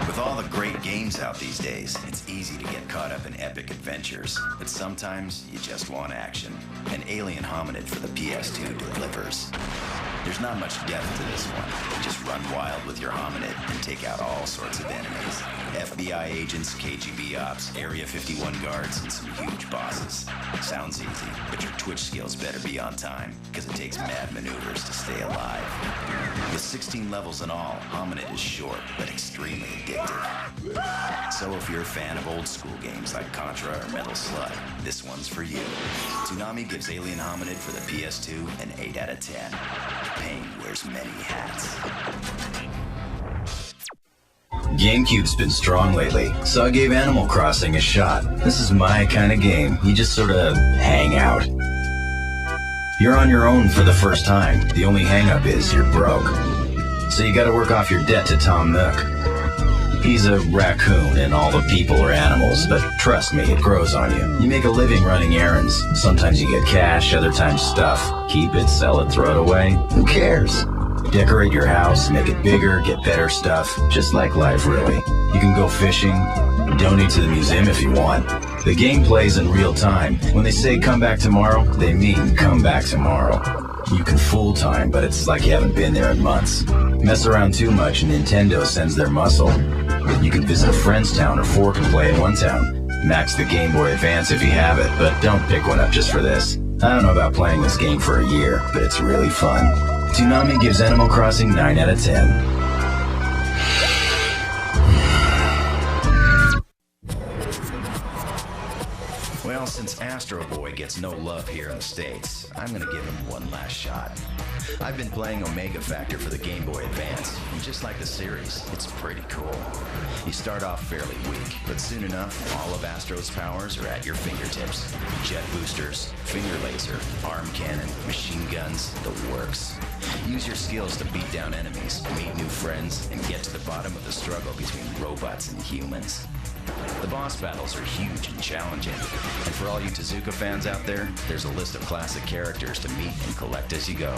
With all the great games out these days, it's easy to get caught up in epic adventures. But sometimes you just want action. And Alien Hominid for the PS2 delivers. There's not much depth to this one. Just run wild with your hominid and take out all sorts of enemies. FBI agents, KGB ops, Area 51 guards, and some huge bosses. Sounds easy, but your Twitch skills better be on time, because it takes mad maneuvers to stay alive. With 16 levels in all, Hominid is short, but extremely addictive. So if you're a fan of old school games like Contra or Metal Slug, this one's for you. Toonami gives Alien Hominid for the PS2 an 8 out of 10. Pain wears many hats. GameCube's been strong lately, so I gave Animal Crossing a shot. This is my kind of game. You just sort of hang out. You're on your own for the first time. The only hang-up is you're broke. So you gotta work off your debt to Tom Nook. He's a raccoon and all the people are animals, but trust me, it grows on you. You make a living running errands. Sometimes you get cash, other times stuff. Keep it, sell it, throw it away. Who cares? Decorate your house, make it bigger, get better stuff. Just like life, really. You can go fishing, donate to the museum if you want. The game plays in real time. When they say come back tomorrow, they mean come back tomorrow. You can fool time, but it's like you haven't been there in months. Mess around too much and Nintendo sends their muscle. You can visit a friend's town or fork and play in one town. Max the Game Boy Advance if you have it, but don't pick one up just for this. I don't know about playing this game for a year, but it's really fun. Toonami gives Animal Crossing 9 out of 10. Well, since Astro Boy gets no love here in the States, I'm gonna give him one last shot. I've been playing Omega Factor for the Game Boy Advance, and just like the series, it's pretty cool. You start off fairly weak, but soon enough, all of Astro's powers are at your fingertips. Jet boosters, finger laser, arm cannon, machine guns, the works. Use your skills to beat down enemies, meet new friends, and get to the bottom of the struggle between robots and humans. The boss battles are huge and challenging, and for all you Tezuka fans out there, there's a list of classic characters to meet and collect as you go.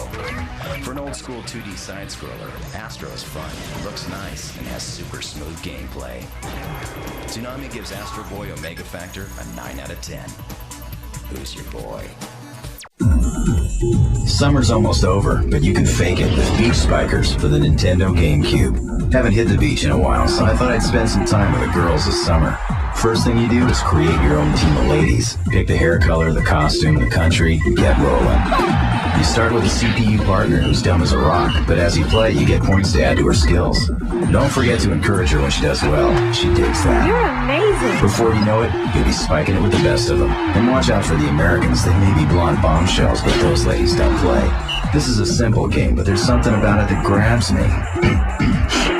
For an old school 2D side-scroller, Astro is fun, looks nice, and has super smooth gameplay. Toonami gives Astro Boy Omega Factor a 9 out of 10. Who's your boy? Summer's almost over, but you can fake it with beach spikers for the Nintendo GameCube. Haven't hit the beach in a while, so I thought I'd spend some time with the girls this summer. First thing you do is create your own team of ladies. Pick the hair color, the costume, the country, and get rolling. You start with a CPU partner who's dumb as a rock, but as you play, you get points to add to her skills. Don't forget to encourage her when she does well. She digs that. You're amazing. Before you know it, you'll be spiking it with the best of them. And watch out for the Americans. They may be blonde bombshells, but those ladies don't play. This is a simple game, but there's something about it that grabs me.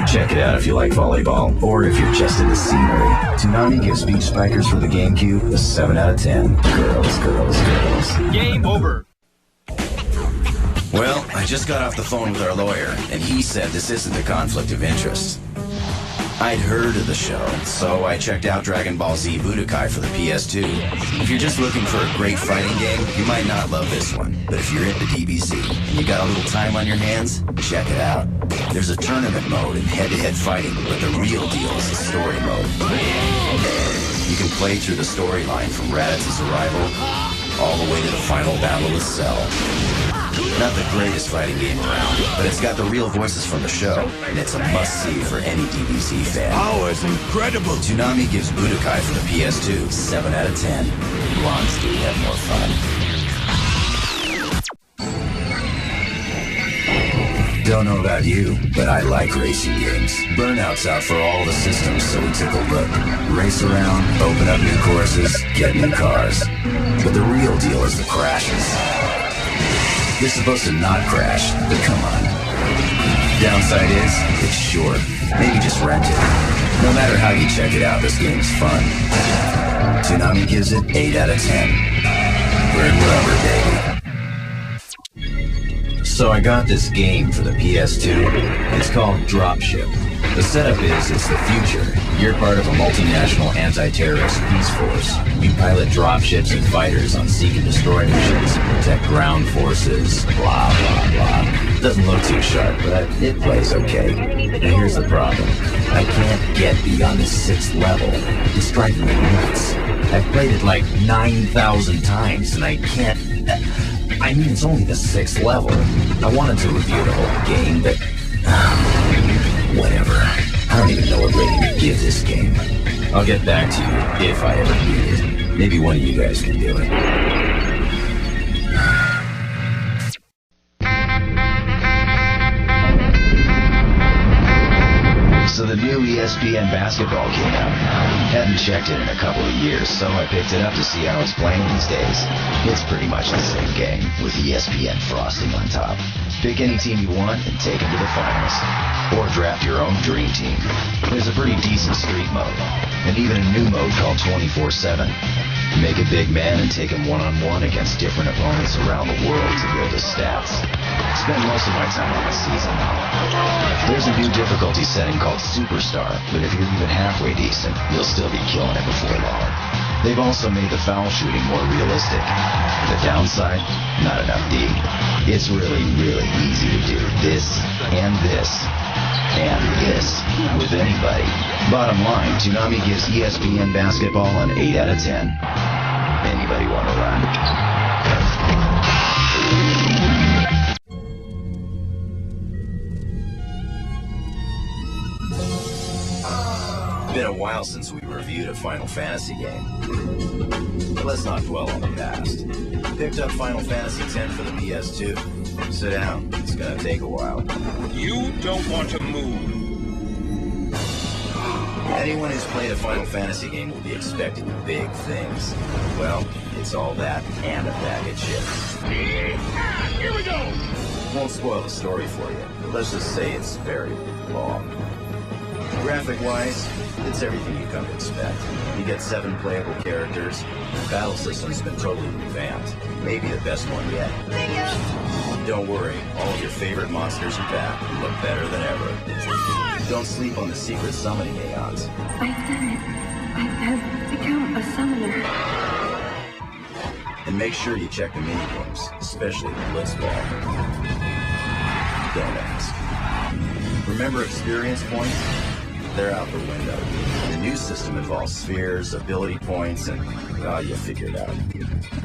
Check it out if you like volleyball, or if you're just into scenery. Toonami gives Beach Spikers for the GameCube a 7 out of 10. Girls, girls, girls. Game over. Well, I just got off the phone with our lawyer, and he said this isn't a conflict of interest. I'd heard of the show, so I checked out Dragon Ball Z Budokai for the PS2. If you're just looking for a great fighting game, you might not love this one. But if you're into DBZ and you got a little time on your hands, check it out. There's a tournament mode and head-to-head fighting, but the real deal is the story mode. You can play through the storyline from Raditz' arrival all the way to the final battle with Cell. Not the greatest fighting game around, but it's got the real voices from the show, and it's a must-see for any DBZ fan. Power's incredible. Toonami gives Budokai for the PS2 7 out of 10. Blondes do have more fun. Don't know about you, but I like racing games. Burnout's out for all the systems, so we took a look. Race around, open up new courses, get new cars. But the real deal is the crashes. You're supposed to not crash, but come on. Downside is, it's short. Maybe just rent it. No matter how you check it out, this game's fun. Toonami gives it 8 out of 10. Burn rubber, baby. So I got this game for the PS2. It's called Dropship. The setup is, it's the future. You're part of a multinational anti-terrorist peace force. You pilot dropships and fighters on seek and destroy missions, protect ground forces, blah, blah, blah. Doesn't look too sharp, but it plays okay. Now here's the problem. I can't get beyond the 6th level. It's driving me nuts. I've played it like 9,000 times, and I can't... I mean, it's only the 6th level. I wanted to review the whole game, but... whatever. I don't even know what rating to give this game. I'll get back to you if I ever beat it. Maybe one of you guys can do it. So the new ESPN basketball came out. Hadn't checked it in a couple of years, so I picked it up to see how it's playing these days. It's pretty much the same game, with ESPN frosting on top. Pick any team you want and take them to the finals. Or draft your own dream team. There's a pretty decent street mode, and even a new mode called 24/7. Make a big man and take him one-on-one against different opponents around the world to build his stats. Spend most of my time on the season now. There's a new difficulty setting called Superstar, but if you're even halfway decent, you'll still be killing it before long. They've also made the foul shooting more realistic. The downside? Not enough D. It's really, really easy to do this, and this, and this with anybody. Bottom line, Toonami gives ESPN basketball an 8 out of 10. Anybody want to run? Been a while since we reviewed a Final Fantasy game. But let's not dwell on the past. Picked up Final Fantasy X for the PS2. Sit down. It's gonna take a while. You don't want to move. Anyone who's played a Final Fantasy game will be expecting big things. Well, it's all that and a bag of chips. Here we go! Won't spoil the story for you, but let's just say it's very long. Graphic-wise, it's everything you come to expect. You get 7 playable characters. The battle system's been totally revamped. Maybe the best one yet. Don't worry, all of your favorite monsters are back and look better than ever. Don't sleep on the secret summoning aeons. I've done it. I have become a summoner. And make sure you check the minigames, especially the Blitzball. Don't ask. Remember experience points? They're out the window. The new system involves spheres, ability points, and, you'll figure it out.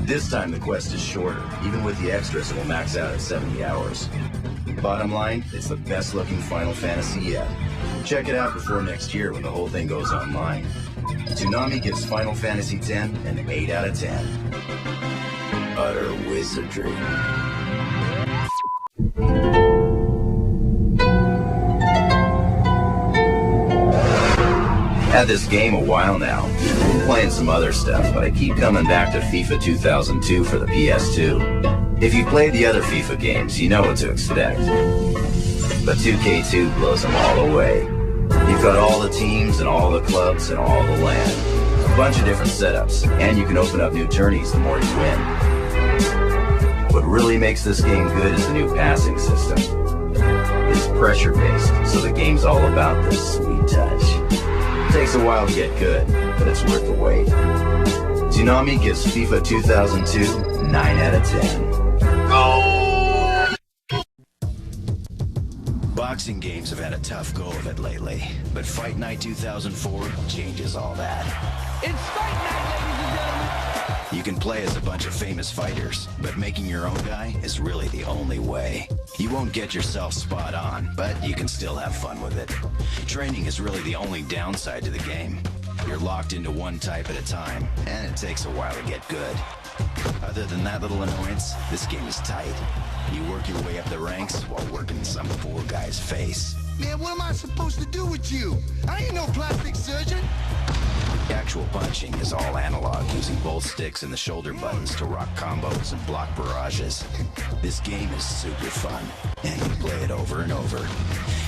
This time the quest is shorter. Even with the extras, it will max out at 70 hours. Bottom line, it's the best looking Final Fantasy yet. Check it out before next year when the whole thing goes online. Toonami gives Final Fantasy X an 8 out of 10. Utter wizardry. Had this game a while now. Been playing some other stuff, but I keep coming back to FIFA 2002 for the PS2. If you played the other FIFA games, you know what to expect. But 2K2 blows them all away. You've got all the teams and all the clubs and all the land. A bunch of different setups, and you can open up new tourneys the more you win. What really makes this game good is the new passing system. It's pressure-based, so the game's all about the sweet touch. Takes a while to get good, but it's worth the wait. Toonami gives FIFA 2002 9 out of 10. Boxing games have had a tough go of it lately, but Fight Night 2004 changes all that. It's Fight Night, ladies and gentlemen! You can play as a bunch of famous fighters, but making your own guy is really the only way. You won't get yourself spot on, but you can still have fun with it. Training is really the only downside to the game. You're locked into one type at a time, and it takes a while to get good. Other than that little annoyance, this game is tight. You work your way up the ranks while working some poor guy's face. Man, what am I supposed to do with you? I ain't no plastic surgeon. Actual punching is all analog, using both sticks and the shoulder buttons to rock combos and block barrages. This game is super fun, and you play it over and over.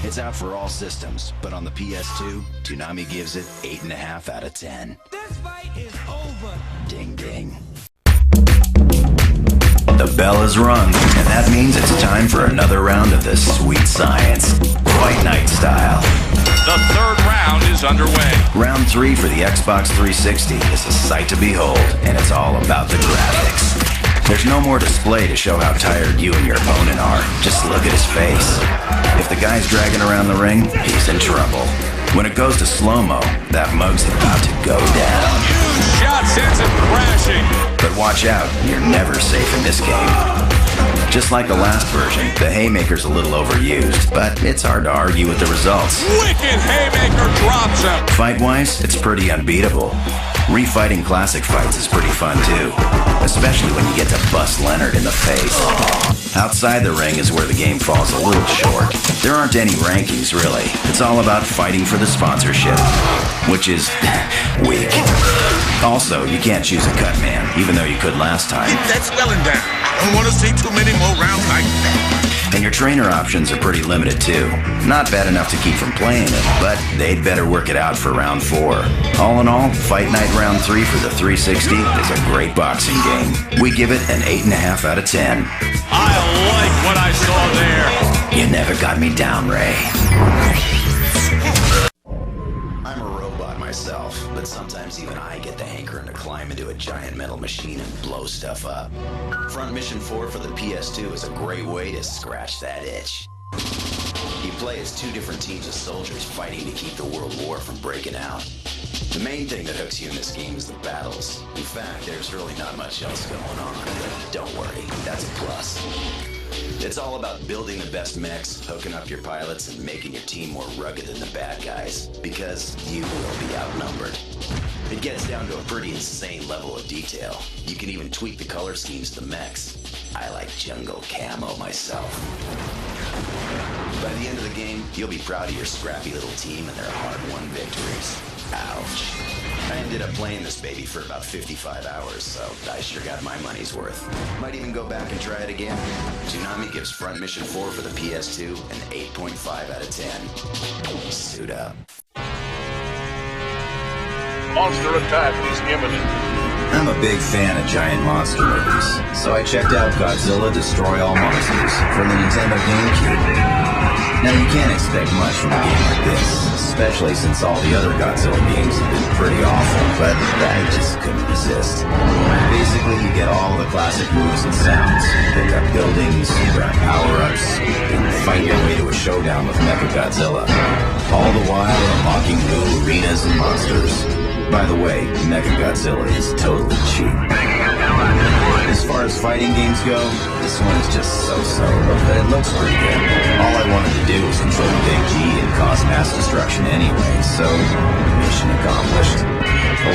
It's out for all systems, but on the PS2, Toonami gives it 8.5 out of 10. This fight is over. Ding ding. The bell is rung, and that means it's time for another round of this sweet science. Fight Night style. The third round is underway. Round 3 for the Xbox 360 is a sight to behold, and it's all about the graphics. There's no more display to show how tired you and your opponent are. Just look at his face. If the guy's dragging around the ring, he's in trouble. When it goes to slow-mo, that mug's about to go down. Huge shot sends him crashing. But watch out, you're never safe in this game. Just like the last version, the haymaker's a little overused, but it's hard to argue with the results. Wicked haymaker drops him. Fight-wise, it's pretty unbeatable. Refighting classic fights is pretty fun too, especially when you get to bust Leonard in the face. Outside the ring is where the game falls a little short. There aren't any rankings really. It's all about fighting for the sponsorship, which is weak. Also, you can't choose a cut man, even though you could last time. Keep that swelling down. I don't want to see too many more rounds like that. And your trainer options are pretty limited too. Not bad enough to keep from playing it, but they'd better work it out for round 4. All in all, Fight Night Round 3 for the 360 is a great boxing game. We give it an 8.5 out of 10. I like what I saw there. You never got me down, Ray. I'm a robot myself, but sometimes even I get the hankering to climb into a giant metal machine and blow stuff up. Front Mission 4 for the PS2 is a great way to scratch that itch. You play as 2 different teams of soldiers fighting to keep the world war from breaking out. The main thing that hooks you in this game is the battles. In fact, there's really not much else going on, but don't worry, that's a plus. It's all about building the best mechs, hooking up your pilots, and making your team more rugged than the bad guys, because you will be outnumbered. It gets down to a pretty insane level of detail. You can even tweak the color schemes to the mechs. I like jungle camo myself. By the end of the game, you'll be proud of your scrappy little team and their hard-won victories. Ouch. I ended up playing this baby for about 55 hours, so I sure got my money's worth. Might even go back and try it again. Toonami gives Front Mission 4 for the PS2 an 8.5 out of 10. Suit up. Monster attack is imminent. I'm a big fan of giant monster movies, so I checked out Godzilla Destroy All Monsters for the Nintendo GameCube. Now you can't expect much from a game like this, especially since all the other Godzilla games have been pretty awful, but I just couldn't resist. Basically, you get all the classic moves and sounds, pick up buildings, grab power-ups, and fight your way to a showdown with Mechagodzilla. All the while unlocking new arenas and monsters. By the way, Mechagodzilla is totally cheap. As far as fighting games go, this one is just so-so, but it looks pretty good. All I wanted to do was control Big G and cause mass destruction anyway, so mission accomplished.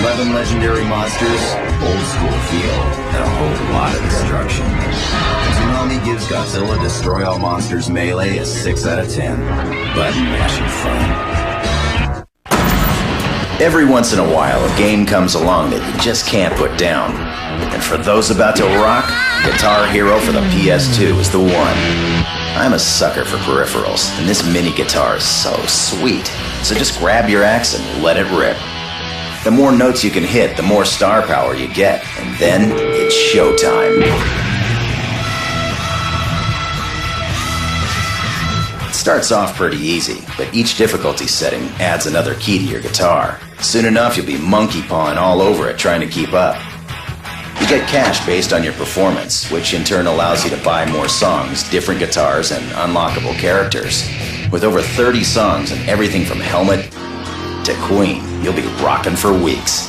11 legendary monsters, old school feel, and a whole lot of destruction. Toonami gives Godzilla Destroy All Monsters Melee a 6 out of 10. Button mashing fun. Every once in a while, a game comes along that you just can't put down. And for those about to rock, Guitar Hero for the PS2 is the one. I'm a sucker for peripherals, and this mini guitar is so sweet. So just grab your axe and let it rip. The more notes you can hit, the more star power you get, and then it's showtime. It starts off pretty easy, but each difficulty setting adds another key to your guitar. Soon enough, you'll be monkey pawing all over it trying to keep up. You get cash based on your performance, which in turn allows you to buy more songs, different guitars, and unlockable characters. With over 30 songs and everything from Helmet to Queen, you'll be rocking for weeks.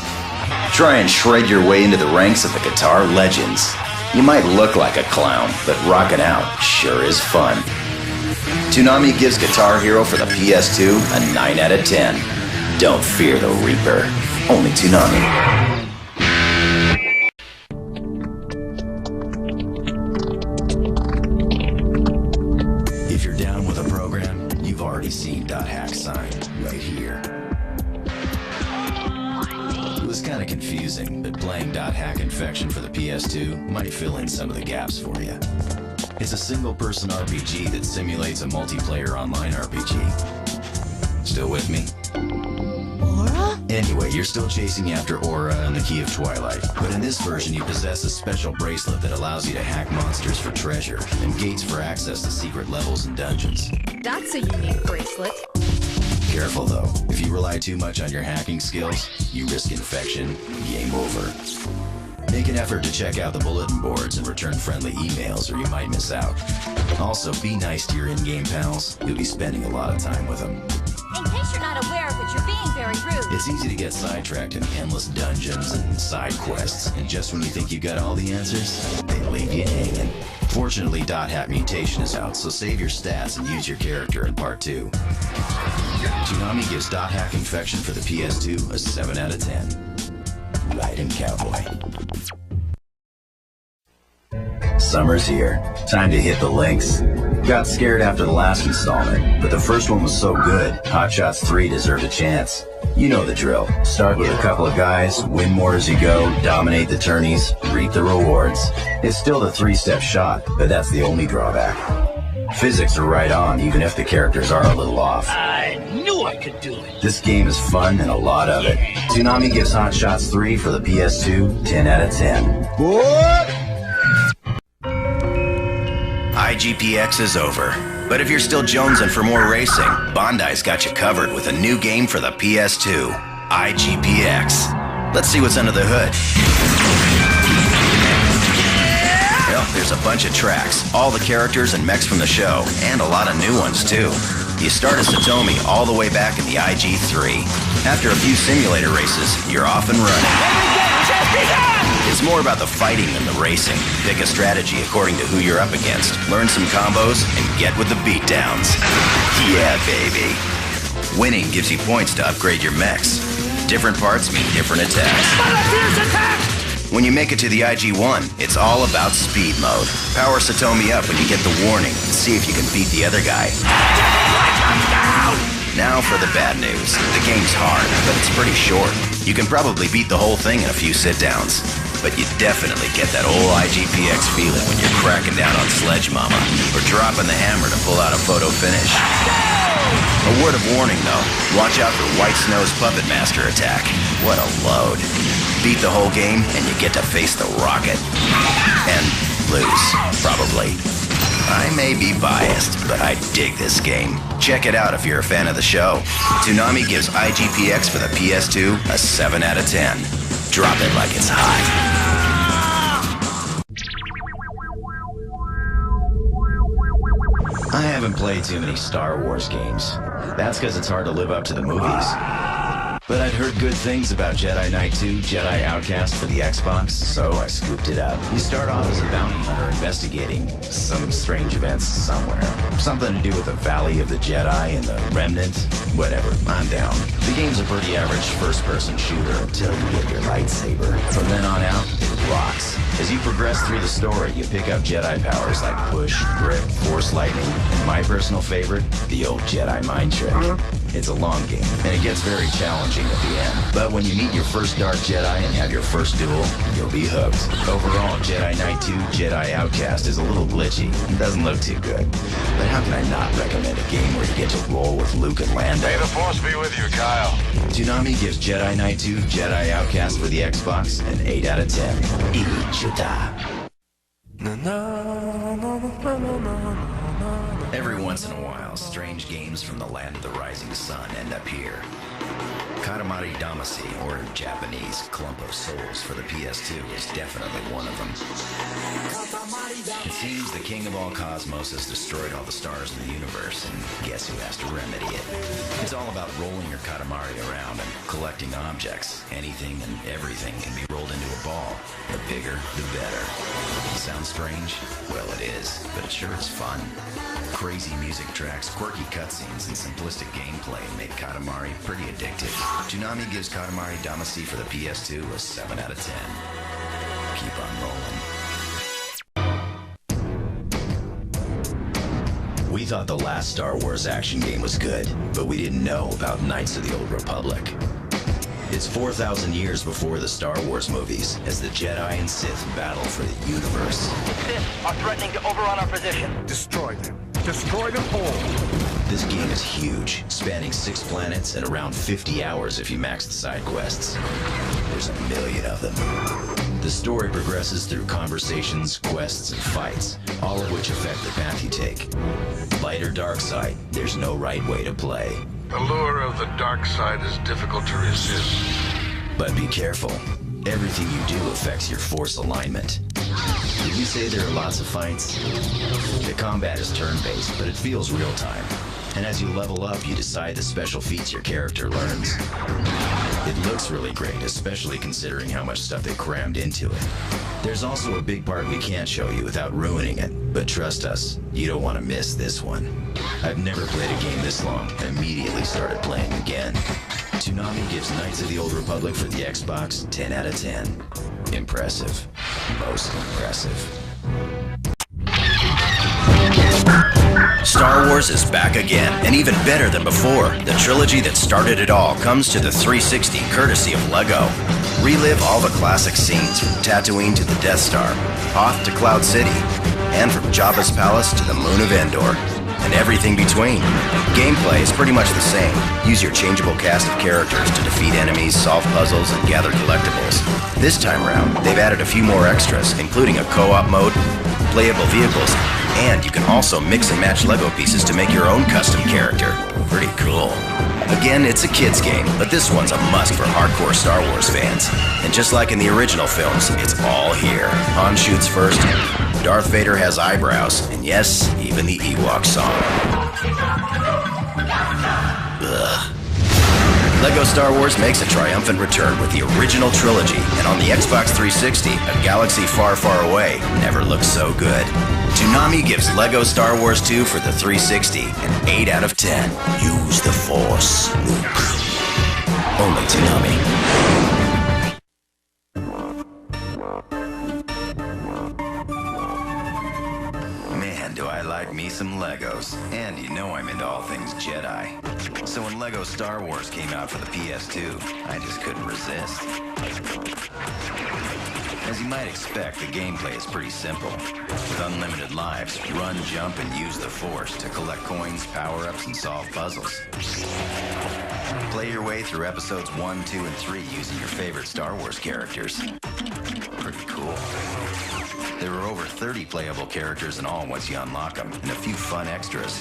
Try and shred your way into the ranks of the guitar legends. You might look like a clown, but rocking out sure is fun. Toonami gives Guitar Hero for the PS2 a 9 out of 10. Don't fear the Reaper. Only Toonami. If you're down with a program, you've already seen .hack sign right here. It was kind of confusing, but playing .hack Infection for the PS2 might fill in some of the gaps for you. It's a single-person RPG that simulates a multiplayer online RPG. Still with me? Aura? Anyway, you're still chasing after Aura and the Key of Twilight, but in this version you possess a special bracelet that allows you to hack monsters for treasure and gates for access to secret levels and dungeons. That's a unique bracelet. Careful though, if you rely too much on your hacking skills, you risk infection, game over. Make an effort to check out the bulletin boards and return friendly emails or you might miss out. Also, be nice to your in-game pals. You'll be spending a lot of time with them. In case you're not aware of it, you're being very rude. It's easy to get sidetracked in endless dungeons and side quests, and just when you think you got all the answers, they leave you hanging. Fortunately, Dot Hat Mutation is out, so save your stats and use your character in Part 2. Toonami gives Dot Hack Infection for the PS2 a 7 out of 10. Ride him, cowboy. Summer's here. Time to hit the links. Got scared after the last installment, but the first one was so good, Hot Shots 3 deserved a chance. You know the drill. Start with a couple of guys, win more as you go, dominate the tourneys, reap the rewards. It's still the 3-step shot, but that's the only drawback. Physics are right on, even if the characters are a little off. I knew I could do it. This game is fun and a lot of it. Toonami gives Hot Shots 3 for the PS2 10 out of 10. IGPX is over. But if you're still jonesing for more racing, Bondi's got you covered with a new game for the PS2, IGPX. Let's see what's under the hood. Well, there's a bunch of tracks, all the characters and mechs from the show, and a lot of new ones too. You start as Satomi all the way back in the IG3. After a few simulator races, you're off and running. It's more about the fighting than the racing. Pick a strategy according to who you're up against. Learn some combos and get with the beatdowns. Yeah, baby. Winning gives you points to upgrade your mechs. Different parts mean different attacks. When you make it to the IG1, it's all about speed mode. Power Satomi up when you get the warning and see if you can beat the other guy. Now for the bad news. The game's hard, but it's pretty short. You can probably beat the whole thing in a few sit-downs. But you definitely get that old IGPX feeling when you're cracking down on Sledge Mama or dropping the hammer to pull out a photo finish. A word of warning though, watch out for White Snow's Puppet Master attack. What a load. Beat the whole game and you get to face the rocket. And lose, probably. I may be biased, but I dig this game. Check it out if you're a fan of the show. Toonami gives IGPX for the PS2 a 7 out of 10. Drop it like it's hot. I haven't played too many Star Wars games. That's because it's hard to live up to the movies. But I'd heard good things about Jedi Knight 2, Jedi Outcast for the Xbox, so I scooped it up. You start off as a bounty hunter investigating some strange events somewhere. Something to do with the Valley of the Jedi and the Remnant. Whatever, I'm down. The game's a pretty average first-person shooter until you get your lightsaber. From then on out, it rocks. As you progress through the story, you pick up Jedi powers like push, grip, force lightning, and my personal favorite, the old Jedi mind trick. It's a long game, and it gets very challenging at the end. But when you meet your first Dark Jedi and have your first duel, you'll be hooked. Overall, Jedi Knight 2 Jedi Outcast is a little glitchy and doesn't look too good. But how can I not recommend a game where you get to roll with Luke and Lando? May the Force be with you, Kyle. Toonami gives Jedi Knight 2 Jedi Outcast for the Xbox an 8 out of 10. Every once in a while, strange games from the land of the rising sun end up here. Katamari Damacy, or in Japanese, Clump of Souls for the PS2 is definitely one of them. It seems the king of all cosmos has destroyed all the stars in the universe, and guess who has to remedy it? It's all about rolling your Katamari around and collecting objects. Anything and everything can be rolled into a ball. The bigger, the better. Sounds strange? Well, it is, but it sure is fun. Crazy music tracks, quirky cutscenes, and simplistic gameplay make Katamari pretty addictive. Toonami gives Katamari Damacy for the PS2 a 7 out of 10. Keep on rolling. We thought the last Star Wars action game was good, but we didn't know about Knights of the Old Republic. It's 4,000 years before the Star Wars movies, as the Jedi and Sith battle for the universe. Sith are threatening to overrun our position. Destroy them. Destroy them all. This game is huge, spanning 6 planets and around 50 hours if you max the side quests. There's a million of them. The story progresses through conversations, quests, and fights, all of which affect the path you take. Light or dark side, there's no right way to play. The lure of the dark side is difficult to resist. But be careful. Everything you do affects your force alignment. Did you say there are lots of fights? The combat is turn-based, but it feels real-time. And as you level up, you decide the special feats your character learns. It looks really great, especially considering how much stuff they crammed into it. There's also a big part we can't show you without ruining it, but trust us, you don't want to miss this one. I've never played a game this long and immediately started playing again. Toonami gives Knights of the Old Republic for the Xbox 10 out of 10. Impressive. Most impressive. Star Wars is back again, and even better than before. The trilogy that started it all comes to the 360 courtesy of LEGO. Relive all the classic scenes from Tatooine to the Death Star, Hoth to Cloud City, and from Jabba's palace to the moon of Endor, and everything between. Gameplay is pretty much the same. Use your changeable cast of characters to defeat enemies, solve puzzles, and gather collectibles. This time around, they've added a few more extras, including a co-op mode, playable vehicles, and you can also mix and match LEGO pieces to make your own custom character. Pretty cool. Again, it's a kid's game, but this one's a must for hardcore Star Wars fans. And just like in the original films, it's all here. Han shoots first, Darth Vader has eyebrows, and yes, even the Ewok song. Ugh. LEGO Star Wars makes a triumphant return with the original trilogy, and on the Xbox 360, a galaxy far, far away never looked so good. Toonami gives LEGO Star Wars 2 for the 360 an 8 out of 10. Use the Force, Luke. Only Toonami. Man, do I like me some Legos. And you know I'm into all things Jedi. So when LEGO Star Wars came out for the PS2, I just couldn't resist. As you might expect, the gameplay is pretty simple. With unlimited lives, run, jump, and use the Force to collect coins, power-ups, and solve puzzles. Play your way through episodes 1, 2, and 3 using your favorite Star Wars characters. Pretty cool. There are over 30 playable characters in all once you unlock them, and a few fun extras.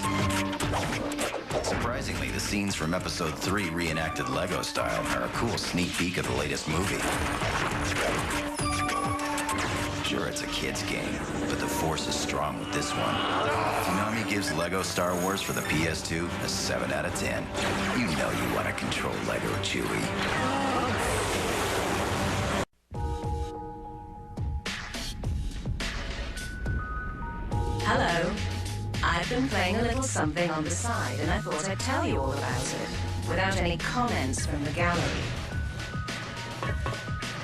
Surprisingly, the scenes from episode 3 reenacted LEGO style are a cool sneak peek of the latest movie. Sure, it's a kid's game, but the Force is strong with this one. Toonami gives LEGO Star Wars for the PS2 a 7 out of 10. You know you want to control LEGO Chewie. Hello. I've been playing a little something on the side, and I thought I'd tell you all about it, without any comments from the gallery.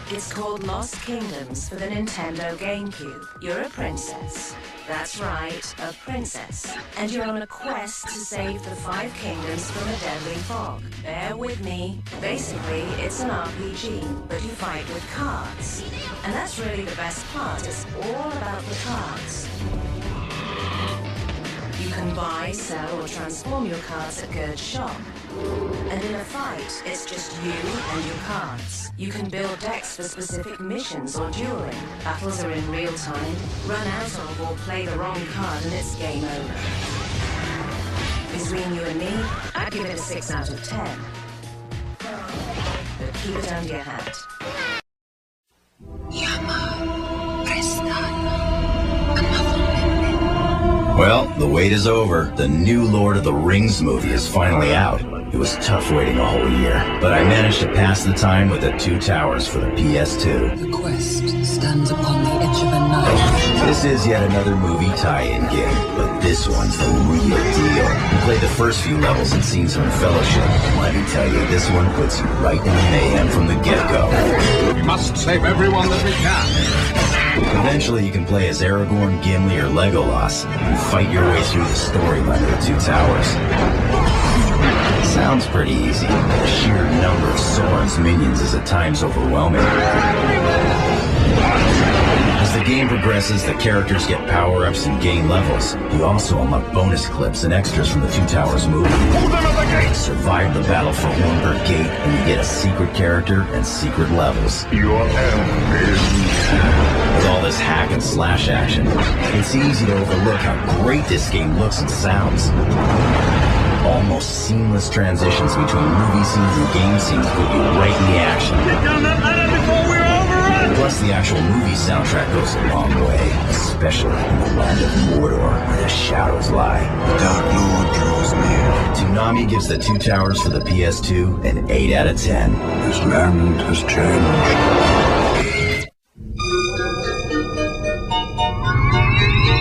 It's called Lost Kingdoms for the Nintendo GameCube. You're a princess. That's right, a princess. And you're on a quest to save the 5 kingdoms from a deadly fog. Bear with me. Basically, it's an RPG, but you fight with cards. And that's really the best part. It's all about the cards. You can buy, sell, or transform your cards at Gerd's shop. And in a fight, it's just you and your cards. You can build decks for specific missions or dueling. Battles are in real time. Run out of or play the wrong card and it's game over. Between you and me, I'd give it a 6 out of 10. But keep it under your hat. Well, the wait is over. The new Lord of the Rings movie is finally out. It was tough waiting a whole year, but I managed to pass the time with the 2 Towers for the PS2. The quest stands upon the edge of a knife. This is yet another movie tie-in game, but this one's the real deal. We played the first few levels and scenes from Fellowship, and let me tell you, this one puts you right in the mayhem from the get-go. We must save everyone that we can. Eventually, you can play as Aragorn, Gimli, or Legolas, and fight your way through the storyline of the 2 Towers. Sounds pretty easy, but the sheer number of Sauron's minions is at times overwhelming. As the game progresses, the characters get power-ups and gain levels. You also unlock bonus clips and extras from the 2 Towers movie. Survive the battle for Hornburg Gate, and you get a secret character and secret levels. Your end is With all this hack and slash action, it's easy to overlook how great this game looks and sounds. Almost seamless transitions between movie scenes and game scenes put you right in the action. Get down that ladder before we're over Plus, the actual movie soundtrack goes a long way, especially in the land of Mordor, where the shadows lie. The Dark Lord draws near. Toonami gives the Two Towers for the PS2 an 8 out of 10. This land has changed.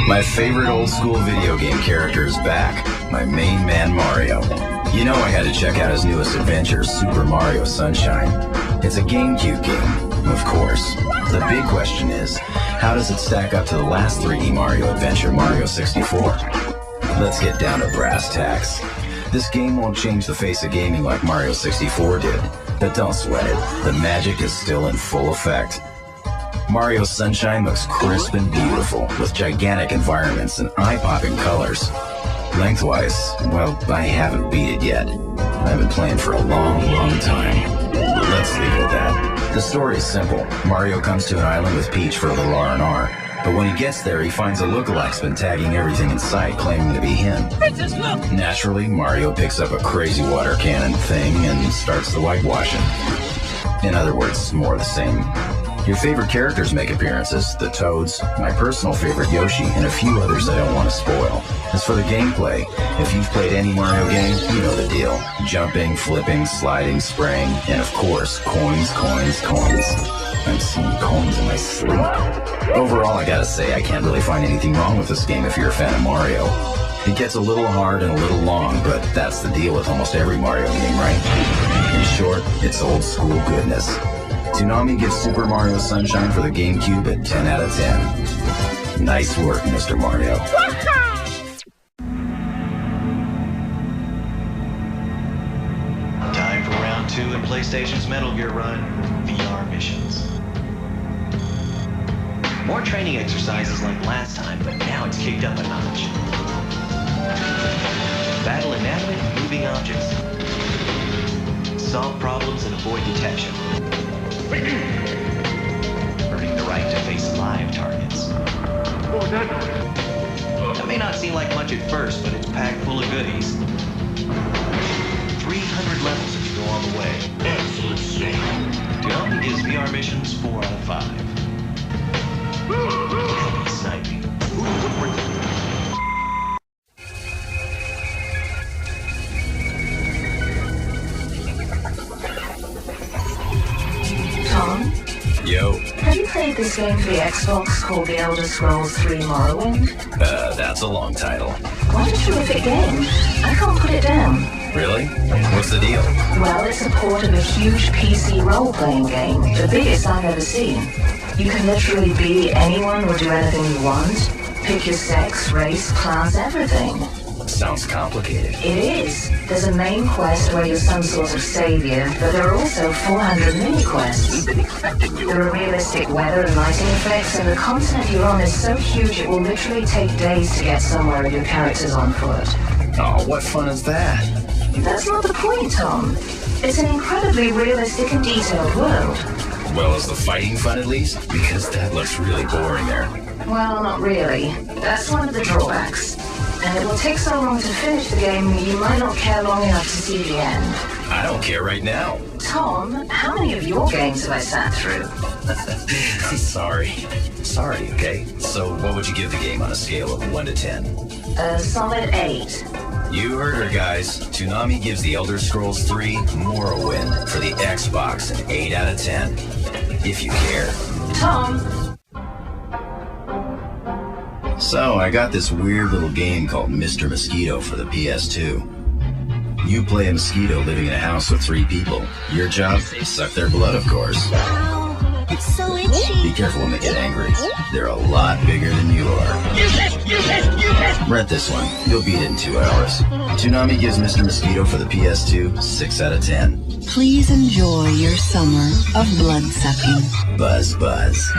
My favorite old school video game character is back, my main man Mario. You know I had to check out his newest adventure, Super Mario Sunshine. It's a GameCube game, of course. The big question is, how does it stack up to the last 3D Mario adventure, Mario 64? Let's get down to brass tacks. This game won't change the face of gaming like Mario 64 did, but don't sweat it. The magic is still in full effect. Mario Sunshine looks crisp and beautiful, with gigantic environments and eye-popping colors. Lengthwise, well, I haven't beat it yet. I've been playing for a long, long time. Let's leave it at that. The story is simple. Mario comes to an island with Peach for a little R&R. But when he gets there, he finds a lookalike's been tagging everything in sight, claiming to be him. Princess, look! Naturally, Mario picks up a crazy water cannon thing and starts the whitewashing. In other words, more of the same. Your favorite characters make appearances, the Toads, my personal favorite Yoshi, and a few others I don't want to spoil. As for the gameplay, if you've played any Mario game, you know the deal. Jumping, flipping, sliding, spraying, and of course, coins, coins, coins. I'm seeing coins in my sleep. Overall, I gotta say, I can't really find anything wrong with this game if you're a fan of Mario. It gets a little hard and a little long, but that's the deal with almost every Mario game, right? In short, it's old school goodness. Toonami gives Super Mario Sunshine for the GameCube at 10 out of 10. Nice work, Mr. Mario. Time for round 2 in PlayStation's Metal Gear Run, VR missions. More training exercises like last time, but now it's kicked up a notch. Battle inanimate and moving objects. Solve problems and avoid detection. Earning the right to face live targets. That may not seem like much at first, but it's packed full of goodies. 300 levels if you go all the way. Excellent shape. Toonami gives VR missions 4 out of 5. Heavy sniping. Tom? Yo. Have you played this game for the Xbox called The Elder Scrolls 3 Morrowind? That's a long title. What a terrific game. I can't put it down. Really? What's the deal? Well, it's a port of a huge PC role-playing game, the biggest I've ever seen. You can literally be anyone or do anything you want. Pick your sex, race, class, everything. Sounds complicated. It is. There's a main quest where you're some sort of savior, but there are also 400 mini-quests. There are realistic weather and lighting effects, and the continent you're on is so huge it will literally take days to get somewhere if your character's on foot. Oh, what fun is that? That's not the point, Tom. It's an incredibly realistic and detailed world. Well, is the fighting fun at least? Because that looks really boring there. Well, not really. That's one of the drawbacks. And it will take so long to finish the game, you might not care long enough to see the end. I don't care right now. Tom, how many of your games have I sat through? Sorry, okay? So what would you give the game on a scale of 1 to 10? A solid 8. You heard her, guys. Toonami gives The Elder Scrolls 3 Morrowind for the Xbox an 8 out of 10. If you care. Tom! So, I got this weird little game called Mr. Mosquito for the PS2. You play a mosquito living in a house with 3 people. Your job? Suck their blood, of course. Ow, it's so itchy. Be careful when they get angry. They're a lot bigger than you are. Rent this one. You'll beat it in 2 hours. Toonami gives Mr. Mosquito for the PS2 6 out of 10. Please enjoy your summer of blood-sucking. Buzz, buzz.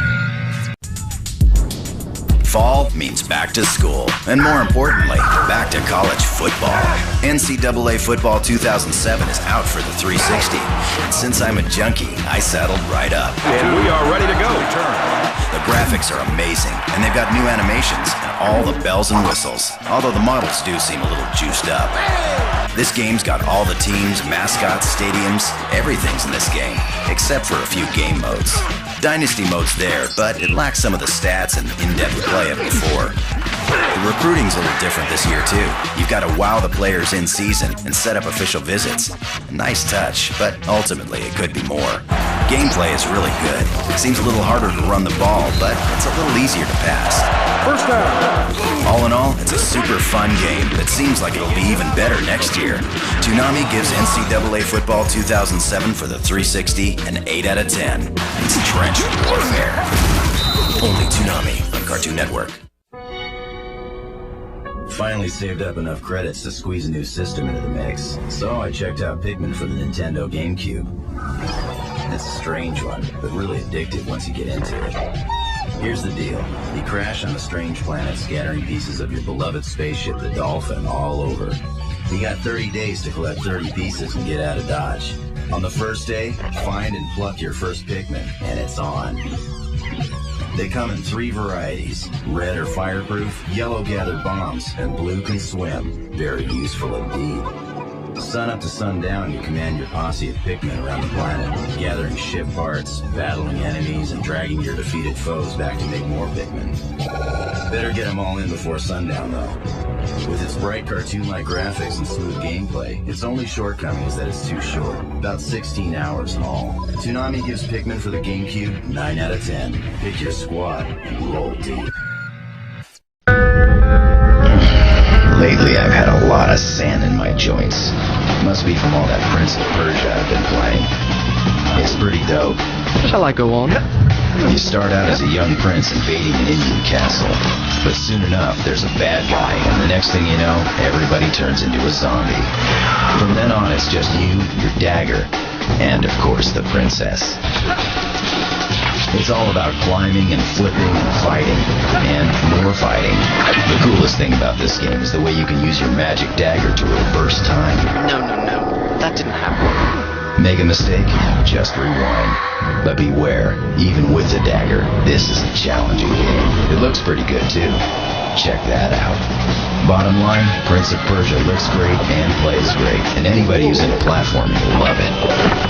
Fall means back to school, and more importantly, back to college football. NCAA Football 2007 is out for the 360, and since I'm a junkie, I saddled right up. And we are ready to go. The graphics are amazing, and they've got new animations and all the bells and whistles, although the models do seem a little juiced up. This game's got all the teams, mascots, stadiums, everything's in this game, except for a few game modes. Dynasty mode's there, but it lacks some of the stats and in-depth play of before. The recruiting's a little different this year too. You've got to wow the players in season and set up official visits. Nice touch, but ultimately it could be more. Gameplay is really good. It seems a little harder to run the ball, but it's a little easier to pass. First down. All in all, it's a super fun game that seems like it'll be even better next year. Toonami gives NCAA Football 2007 for the 360 an 8 out of 10. It's trench warfare. Only Toonami on Cartoon Network. Finally saved up enough credits to squeeze a new system into the mix, so I checked out Pikmin for the Nintendo GameCube. It's a strange one, but really addictive once you get into it. Here's the deal. You crash on a strange planet, scattering pieces of your beloved spaceship, the Dolphin, all over. You got 30 days to collect 30 pieces and get out of Dodge. On the first day, find and pluck your first Pikmin, and it's on. They come in 3 varieties: red or fireproof, yellow gather bombs, and blue can swim. Very useful indeed. Sun up to sundown, you command your posse of Pikmin around the planet, gathering ship parts, battling enemies, and dragging your defeated foes back to make more Pikmin. Better get them all in before sundown, though. With its bright cartoon-like graphics and smooth gameplay, its only shortcoming is that it's too short, about 16 hours in all. Toonami gives Pikmin for the GameCube 9 out of 10. Pick your squad and roll deep. Lately, I've had a lot of sand in my joints. Must be from all that Prince of Persia I've been playing. It's pretty dope. Shall I go on? You start out as a young prince invading an Indian castle, but soon enough there's a bad guy, and the next thing you know, everybody turns into a zombie. From then on, it's just you, your dagger, and of course the princess. It's all about climbing and flipping and fighting, and more fighting. The coolest thing about this game is the way you can use your magic dagger to reverse time. No. That didn't happen. Make a mistake, just rewind. But beware, even with the dagger, this is a challenging game. It looks pretty good too. Check that out. Bottom line, Prince of Persia looks great and plays great, and anybody who's into platforming will love it.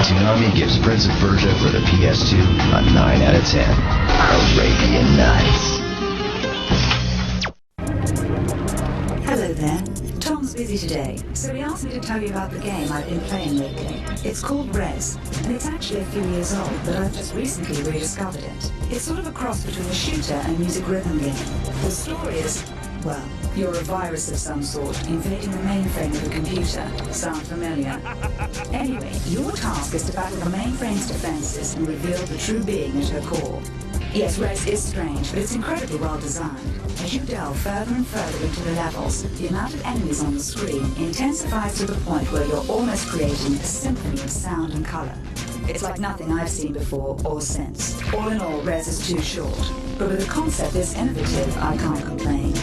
Toonami gives Prince of Persia for the PS2 a 9 out of 10. Arabian Nights. Hello there. Tom's busy today, so he asked me to tell you about the game I've been playing lately. It's called Res, and it's actually a few years old, but I've just recently rediscovered it. It's sort of a cross between a shooter and a music rhythm game. The story is, well, you're a virus of some sort, invading the mainframe of a computer. Sound familiar? Anyway, your task is to battle the mainframe's defenses and reveal the true being at her core. Yes, Res is strange, but it's incredibly well designed. As you delve further and further into the levels, the amount of enemies on the screen intensifies to the point where you're almost creating a symphony of sound and color. It's like nothing I've seen before or since. All in all, Res is too short. But with a concept this innovative, I can't complain.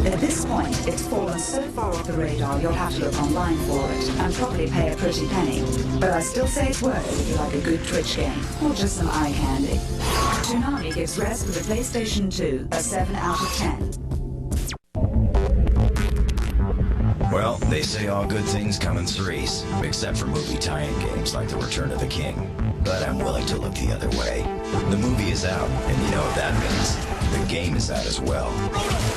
At this point, it's fallen so far off the radar you'll have to look online for it and probably pay a pretty penny. But I still say it's worth it if you like a good Twitch game or just some eye candy. Toonami gives Res for the PlayStation 2 a 7 out of 10. Well, they say all good things come in threes, except for movie tie-in games like The Return of the King. But I'm willing to look the other way. The movie is out, and you know what that means. The game is out as well.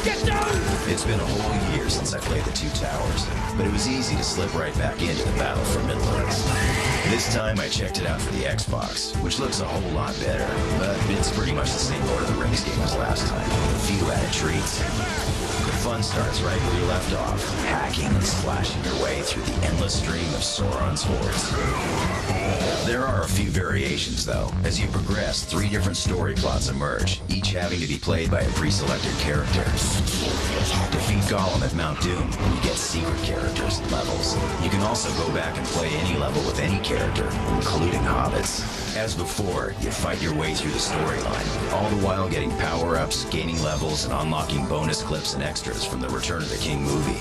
Get down! It's been a whole year since I played the Two Towers, but it was easy to slip right back into the battle for Midlands. This time I checked it out for the Xbox, which looks a whole lot better, but it's pretty much the same Lord of the Rings game as last time. A few added treats. The fun starts right where you left off, hacking and slashing your way through the endless stream of Sauron's hordes. There are a few variations, though. As you progress, 3 different story plots emerge, each having to be played by a pre-selected character. Defeat Gollum at Mount Doom, and you get secret characters and levels. You can also go back and play any level with any character, including hobbits. As before, you fight your way through the storyline, all the while getting power-ups, gaining levels, and unlocking bonus clips and extras from the Return of the King movie.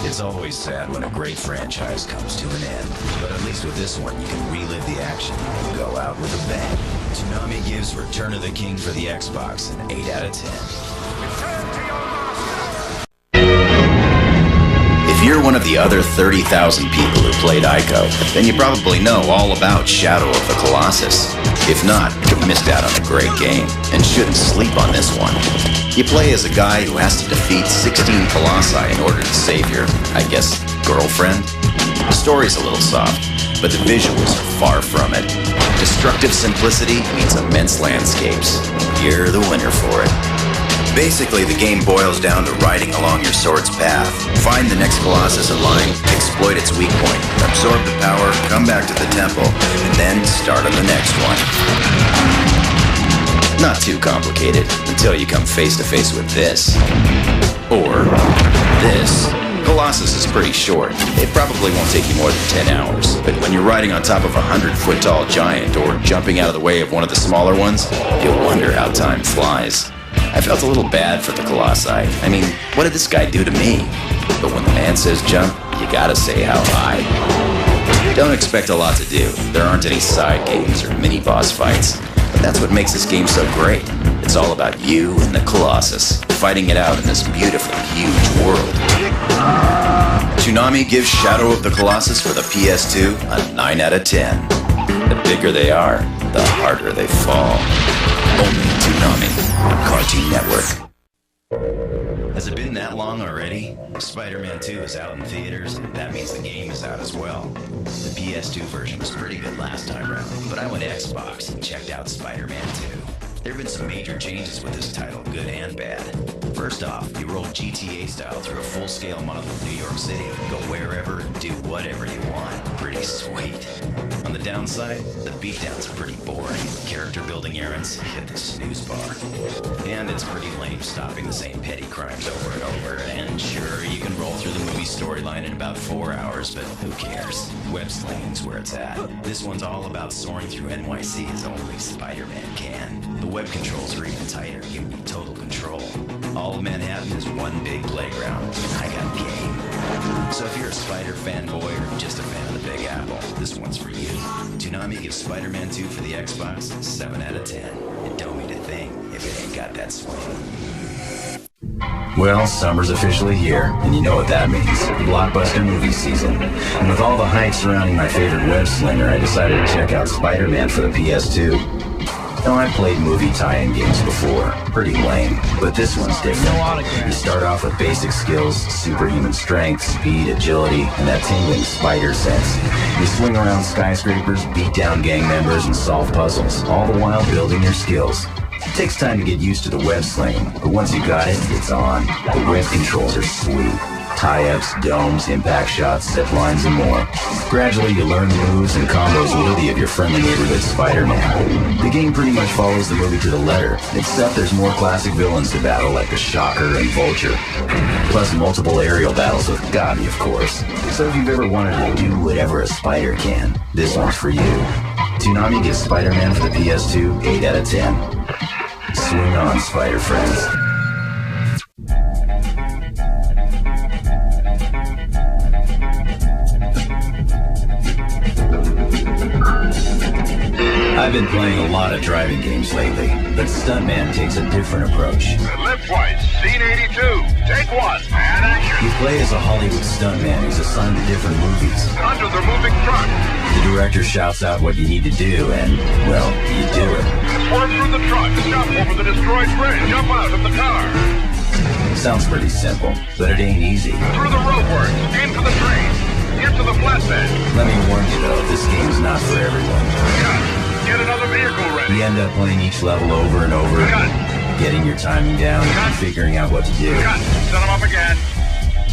It's always sad when a great franchise comes to an end, but at least with this one you can relive the action and go out with a bang. Toonami gives Return of the King for the Xbox an 8 out of 10. If you're one of the other 30,000 people who played Ico, then you probably know all about Shadow of the Colossus. If not, you've missed out on a great game, and shouldn't sleep on this one. You play as a guy who has to defeat 16 Colossi in order to save your, I guess, girlfriend? The story's a little soft, but the visuals are far from it. Destructive simplicity meets immense landscapes. You're the winner for it. Basically, the game boils down to riding along your sword's path. Find the next Colossus in line, exploit its weak point, absorb the power, come back to the temple, and then start on the next one. Not too complicated, until you come face to face with this. Or this. Colossus is pretty short. It probably won't take you more than 10 hours. But when you're riding on top of a 100-foot-tall giant or jumping out of the way of one of the smaller ones, you'll wonder how time flies. I felt a little bad for the Colossi. I mean, what did this guy do to me? But when the man says jump, you gotta say how high. Don't expect a lot to do. There aren't any side games or mini-boss fights. But that's what makes this game so great. It's all about you and the Colossus, fighting it out in this beautiful, huge world. Toonami gives Shadow of the Colossus for the PS2 a 9 out of 10. The bigger they are, the harder they fall. Only Toonami, Cartoon Network. Has it been that long already? Spider-Man 2 is out in theaters, and that means the game is out as well. The PS2 version was pretty good last time around, but I went Xbox and checked out Spider-Man 2. There have been some major changes with this title, good and bad. First off, you roll GTA style through a full-scale model of New York City. Go wherever and do whatever you want. Pretty sweet. On the downside, the beatdowns are pretty boring. Character building errands hit the snooze bar. And it's pretty lame stopping the same petty crimes over and over. And sure, you can roll through the movie storyline in about 4 hours, but who cares? Web slinging's where it's at. This one's all about soaring through NYC as only Spider-Man can. The web controls are even tighter, giving you total control. All of Manhattan is one big playground, and I got game. So if you're a Spider fanboy or just a fan of the Big Apple, this one's for you. Toonami gives Spider-Man 2 for the Xbox a 7 out of 10. And don't mean a thing if it ain't got that swing. Well, summer's officially here, and you know what that means. Blockbuster movie season. And with all the hype surrounding my favorite web slinger, I decided to check out Spider-Man for the PS2. Now, I've played movie tie-in games before. Pretty lame, but this one's different. You start off with basic skills, superhuman strength, speed, agility, and that tingling spider sense. You swing around skyscrapers, beat down gang members, and solve puzzles, all the while building your skills. It takes time to get used to the web slinging, but once you got it, it's on. The web controls are sweet. Tie-ups, domes, impact shots, zip lines, and more. Gradually, you learn the moves and combos worthy of your friendly neighborhood Spider-Man. The game pretty much follows the movie to the letter, except there's more classic villains to battle like the Shocker and Vulture. Plus multiple aerial battles with Gabi, of course. So if you've ever wanted to do whatever a spider can, this one's for you. Toonami gives Spider-Man for the PS2 8 out of 10. Swing on, Spider friends. I've been playing a lot of driving games lately, but Stuntman takes a different approach. Live twice, scene 82, take one, and action. You play as a Hollywood stuntman who's assigned to different movies. Under the moving truck. The director shouts out what you need to do, and, well, you do it. Swerve through the truck, jump over the destroyed bridge, jump out of the car. Sounds pretty simple, but it ain't easy. Through the roadworks, into the train, into the flatbed. Let me warn you, though, this game's not for everyone. Get another vehicle ready. You end up playing each level over and over, getting your timing down, and figuring out what to do. Set them up again.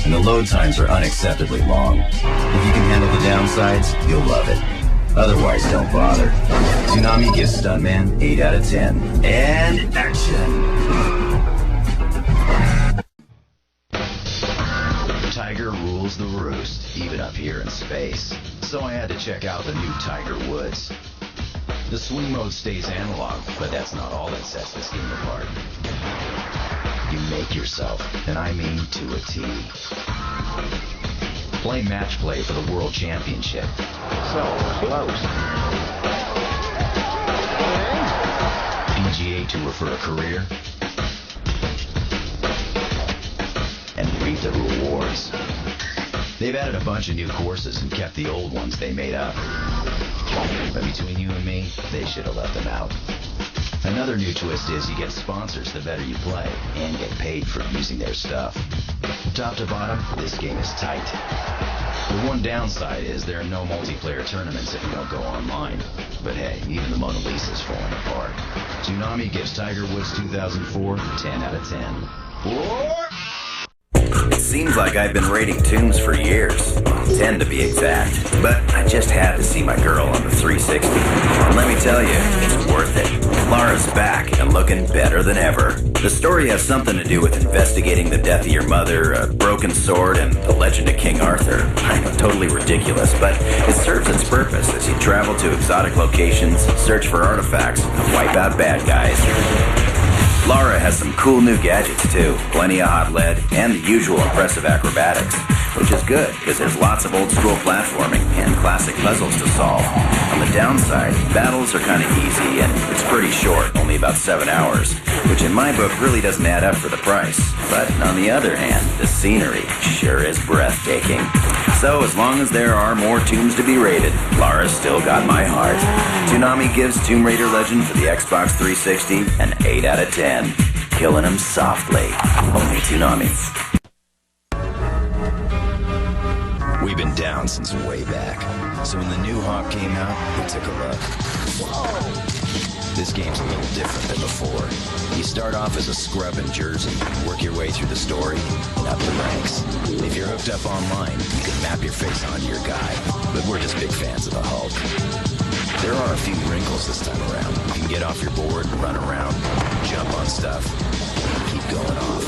And the load times are unacceptably long. If you can handle the downsides, you'll love it. Otherwise, don't bother. Toonami gives Stuntman 8 out of 10. And action! Tiger rules the roost, even up here in space. So I had to check out the new Tiger Woods. The swing mode stays analog, but that's not all that sets this game apart. You make yourself, and I mean to a T. Play match play for the World Championship. So close. PGA Tour for a career. And reap the rewards. They've added a bunch of new courses and kept the old ones they made up. But between you and me, they should have left them out. Another new twist is you get sponsors the better you play and get paid for using their stuff. Top to bottom, this game is tight. The one downside is there are no multiplayer tournaments if you don't go online. But hey, even the Mona Lisa's falling apart. Toonami gives Tiger Woods 2004 10 out of 10. It seems like I've been rating tombs for years, 10 to be exact. But I just had to see my girl on the 360. And let me tell you, it's worth it. Lara's back and looking better than ever. The story has something to do with investigating the death of your mother, a broken sword, and the legend of King Arthur. I know, totally ridiculous, but it serves its purpose as you travel to exotic locations, search for artifacts, and wipe out bad guys. Lara has some cool new gadgets too, plenty of hot lead, and the usual impressive acrobatics, which is good because there's lots of old school platforming and classic puzzles to solve. On the downside, battles are kind of easy and it's pretty short, only about 7 hours, which in my book really doesn't add up for the price. But on the other hand, the scenery sure is breathtaking. So as long as there are more tombs to be raided, Lara's still got my heart. Toonami gives Tomb Raider Legend for the Xbox 360 an 8 out of 10. Killing him softly. Only Toonami. We've been down since way back. So when the new Hawk came out, we took a look. This game's a little different than before. You start off as a scrub in Jersey, work your way through the story, and up the ranks. If you're hooked up online, you can map your face onto your guy. But we're just big fans of the Hulk. There are a few wrinkles this time around. You can get off your board, run around, jump on stuff, and keep going off.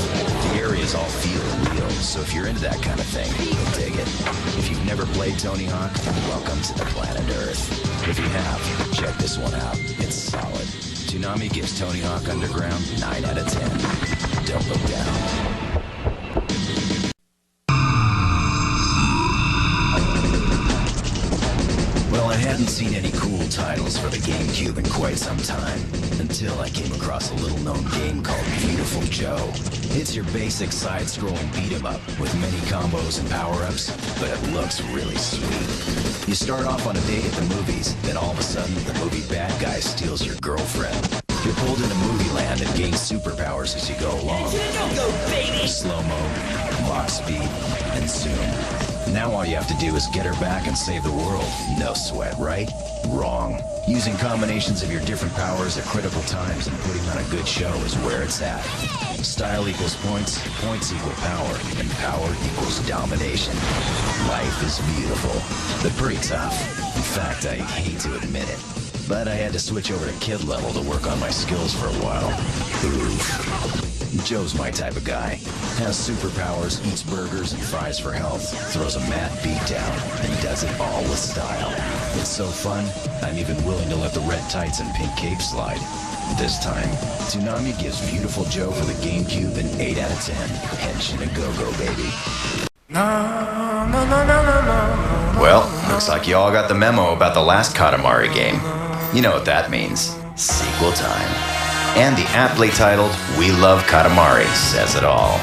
The areas all feel real, so if you're into that kind of thing, you'll dig it. If you've never played Tony Hawk, welcome to the planet Earth. If you have, check this one out. It's solid. Toonami gives Tony Hawk Underground 9 out of 10. Don't look down. Well, I hadn't seen any cool titles for the GameCube in quite some time, until I came across a little-known game called Beautiful Joe. It's your basic side-scrolling beat-em-up with many combos and power-ups, but it looks really sweet. You start off on a date at the movies, then all of a sudden the movie bad guy steals your girlfriend. You're pulled into movie land and gain superpowers as you go along. Slow-mo, lock speed, and zoom. Now all you have to do is get her back and save the world. No sweat, right? Wrong. Using combinations of your different powers at critical times and putting on a good show is where it's at. Style equals points, points equal power, and power equals domination. Life is beautiful, but pretty tough. In fact, I hate to admit it, but I had to switch over to kid level to work on my skills for a while. Oof. Joe's my type of guy. Has superpowers, eats burgers and fries for health, throws a mad beat down, and does it all with style. It's so fun, I'm even willing to let the red tights and pink cape slide. This time, Toonami gives Beautiful Joe for the GameCube an 8 out of 10. Henshin a go-go, baby. Well, looks like you all got the memo about the last Katamari game. You know what that means. Sequel time. And the aptly titled We Love Katamari says it all.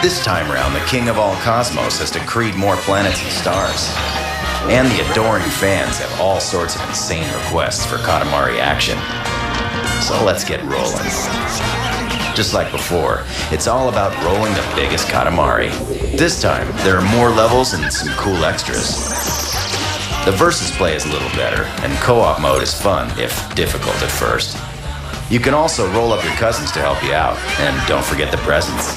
This time round, the king of all cosmos has decreed more planets and stars. And the adoring fans have all sorts of insane requests for Katamari action. So let's get rolling. Just like before, it's all about rolling the biggest Katamari. This time, there are more levels and some cool extras. The versus play is a little better, and co-op mode is fun, if difficult at first. You can also roll up your cousins to help you out, and don't forget the presents.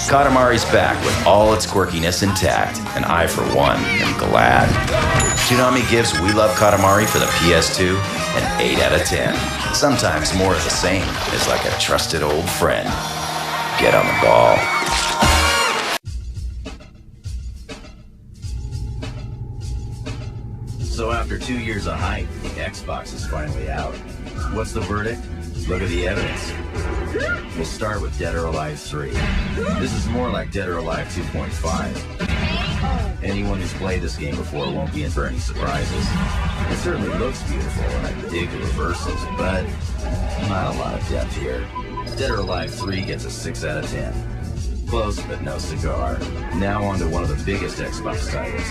Katamari's back with all its quirkiness intact, and I, for one, am glad. Toonami gives We Love Katamari for the PS2 an 8 out of 10. Sometimes more of the same is like a trusted old friend. Get on the ball. So after 2 years of hype, the Xbox is finally out. What's the verdict? Look at the evidence. We'll start with Dead or Alive 3. This is more like Dead or Alive 2.5. Anyone who's played this game before won't be in for any surprises. It certainly looks beautiful, and I dig the reversals, but not a lot of depth here. Dead or Alive 3 gets a 6 out of 10. Close, but no cigar. Now on to one of the biggest Xbox titles.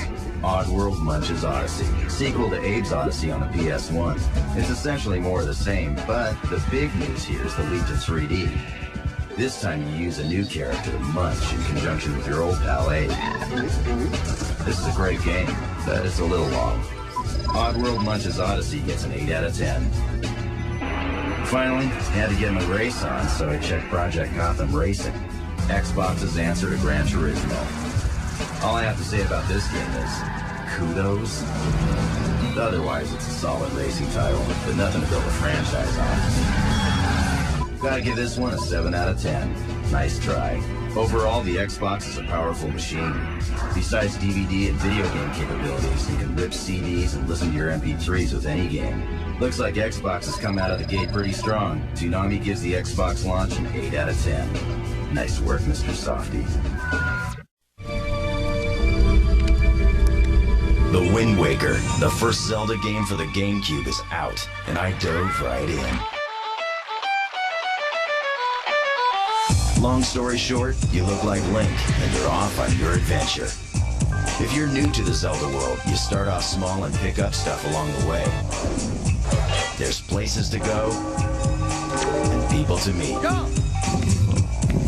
Oddworld Munch's Odyssey, sequel to Abe's Odyssey on the PS1. It's essentially more of the same, but the big news here is the leap to 3D. This time you use a new character, Munch, in conjunction with your old pal Abe. This is a great game, but it's a little long. Oddworld Munch's Odyssey gets an 8 out of 10. Finally, had to get my race on, so I checked Project Gotham Racing, Xbox's answer to Gran Turismo. All I have to say about this game is, kudos. Otherwise, it's a solid racing title, but nothing to build a franchise on. Gotta give this one a 7 out of 10. Nice try. Overall, the Xbox is a powerful machine. Besides DVD and video game capabilities, you can rip CDs and listen to your MP3s with any game. Looks like Xbox has come out of the gate pretty strong. Toonami gives the Xbox launch an 8 out of 10. Nice work, Mr. Softy. The Wind Waker, the first Zelda game for the GameCube, is out, and I dove right in. Long story short, you look like Link, and you're off on your adventure. If you're new to the Zelda world, you start off small and pick up stuff along the way. There's places to go, and people to meet.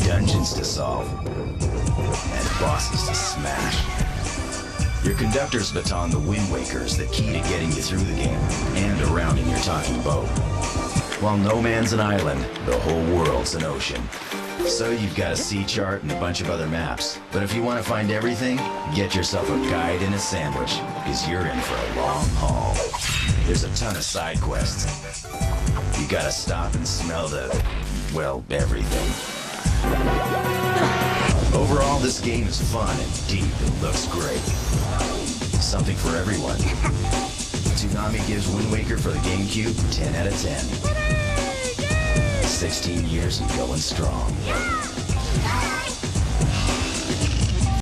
Dungeons to solve, and bosses to smash. Your conductor's baton, the Wind Waker, is the key to getting you through the game and around in your talking boat. While no man's an island, the whole world's an ocean. So you've got a sea chart and a bunch of other maps. But if you want to find everything, get yourself a guide and a sandwich, because you're in for a long haul. There's a ton of side quests. You gotta stop and smell the, well, everything. Overall, this game is fun and deep and looks great. Something for everyone. Toonami gives Wind Waker for the GameCube 10 out of 10. 16 years and going strong.